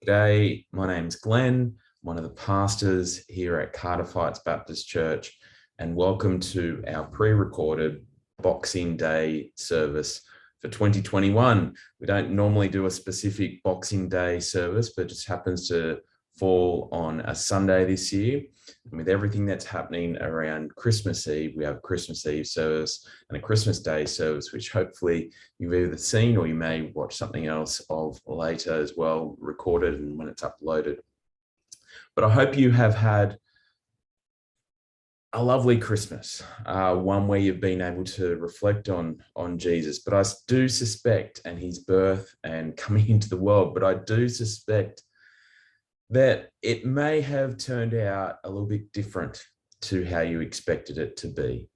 G'day, my name's Glen, one of the pastors here at Cardiff Heights Baptist Church, and welcome to our pre-recorded Boxing Day service for 2021. We don't normally do a specific Boxing Day service, but it just happens to fall on a Sunday this year. And with everything that's happening around Christmas Eve, we have a Christmas Eve service and a Christmas Day service, which hopefully you've either seen or you may watch something else of later as well, recorded and when it's uploaded. But I hope you have had a lovely Christmas, one where you've been able to reflect on Jesus. But I do suspect, and his birth and coming into the world, but I do suspect that it may have turned out a little bit different to how you expected it to be.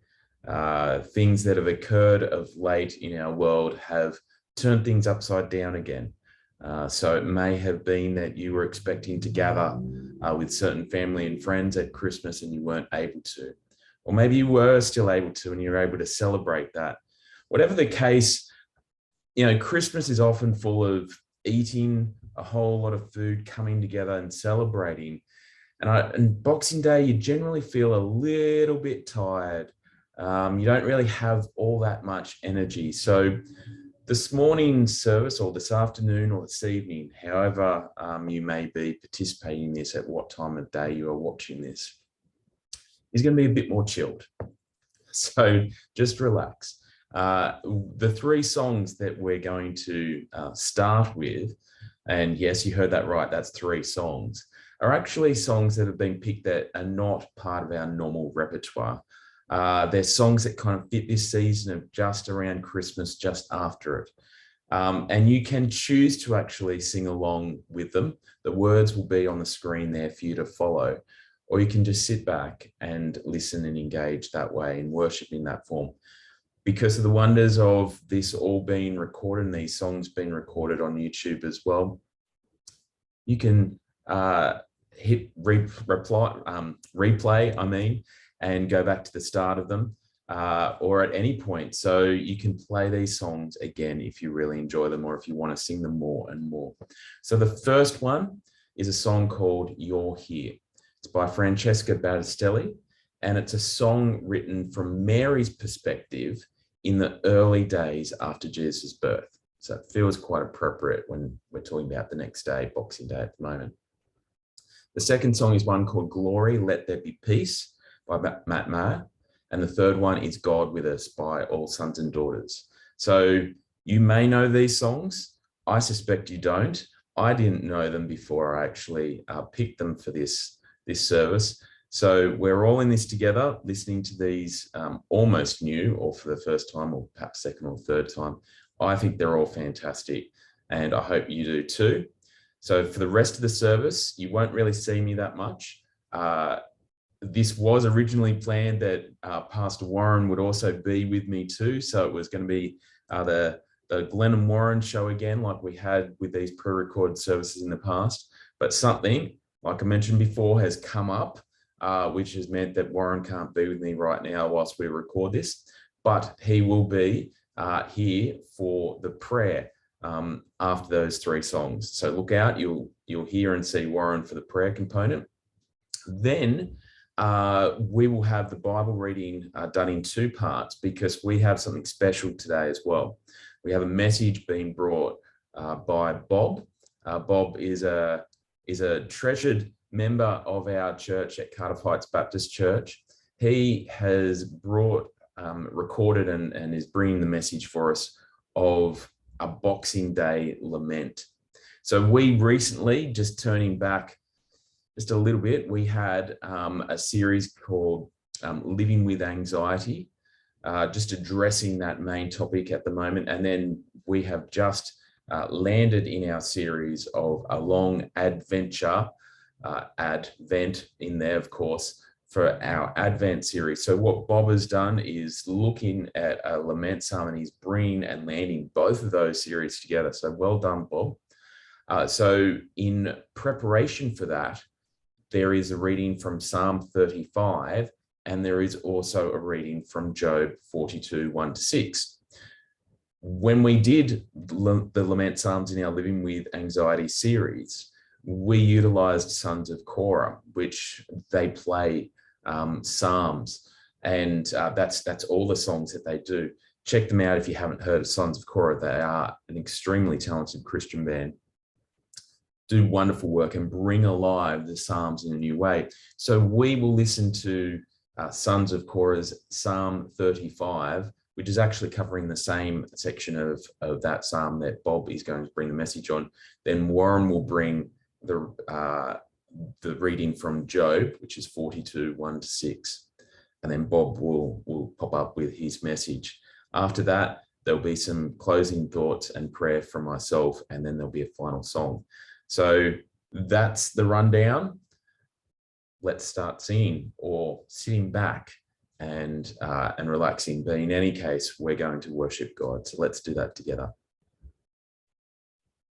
Things that have occurred of late in our world have turned things upside down again. So it may have been that you were expecting to gather with certain family and friends at Christmas and you weren't able to. Or maybe you were still able to and you're able to celebrate that. Whatever the case, Christmas is often full of eating, a whole lot of food, coming together and celebrating. And Boxing Day, you generally feel a little bit tired. You don't really have all that much energy. So this morning's service, or this afternoon or this evening, however you may be participating in this, at what time of day you are watching this, is going to be a bit more chilled. So just relax. The three songs that we're going to start with, and yes, you heard that right, that's three songs, are actually songs that have been picked that are not part of our normal repertoire. They're songs that kind of fit this season of just around Christmas, just after it. And you can choose to actually sing along with them. The words will be on the screen there for you to follow, or you can just sit back and listen and engage that way and worship in that form. Because of the wonders of this all being recorded and these songs being recorded on YouTube as well, you can hit replay, and go back to the start of them, or at any point. So you can play these songs again if you really enjoy them or if you want to sing them more and more. So the first one is a song called You're Here. It's by Francesca Battistelli, and it's a song written from Mary's perspective in the early days after Jesus' birth. So it feels quite appropriate when we're talking about the next day, Boxing Day at the moment. The second song is one called Glory, Let There Be Peace by Matt Maher. And the third one is God With Us by All Sons and Daughters. So you may know these songs. I suspect you don't. I didn't know them before I actually picked them for this service. So we're all in this together, listening to these almost new, or for the first time, or perhaps second or third time. I think they're all fantastic, and I hope you do too. So for the rest of the service, you won't really see me that much. This was originally planned that Pastor Warren would also be with me too. So it was going to be the Glen and Warren show again, like we had with these pre-recorded services in the past. But something, like I mentioned before, has come up, which has meant that Warren can't be with me right now whilst we record this, but he will be here for the prayer after those three songs. So look out, you'll hear and see Warren for the prayer component. Then we will have the Bible reading done in two parts, because we have something special today as well. We have a message being brought by Bob. Bob is a treasured member of our church at Cardiff Heights Baptist Church. He has brought, recorded and is bringing the message for us of a Boxing Day lament. So we recently, just turning back just a little bit, we had a series called Living with Anxiety, just addressing that main topic at the moment. And then we have just landed in our series of a long adventure, Advent in there, of course, for our Advent series. So what Bob has done is looking at a lament psalm, and he's bringing and landing both of those series together. So well done, Bob. So in preparation for that, there is a reading from Psalm 35, and there is also a reading from Job 42, 1-6. When we did the Lament Psalms in our Living with Anxiety series, we utilized Sons of Korah, which they play psalms, and that's all the songs that they do. Check them out if you haven't heard of Sons of Korah. They are an extremely talented Christian band, do wonderful work and bring alive the Psalms in a new way. So we will listen to Sons of Korah's Psalm 35, which is actually covering the same section of that psalm that Bob is going to bring the message on. Then Warren will bring the reading from Job, which is 42, 1-6. And then Bob will pop up with his message. After that, there'll be some closing thoughts and prayer from myself, and then there'll be a final song. So that's the rundown. Let's start singing or sitting back and relaxing. But in any case, we're going to worship God. So let's do that together.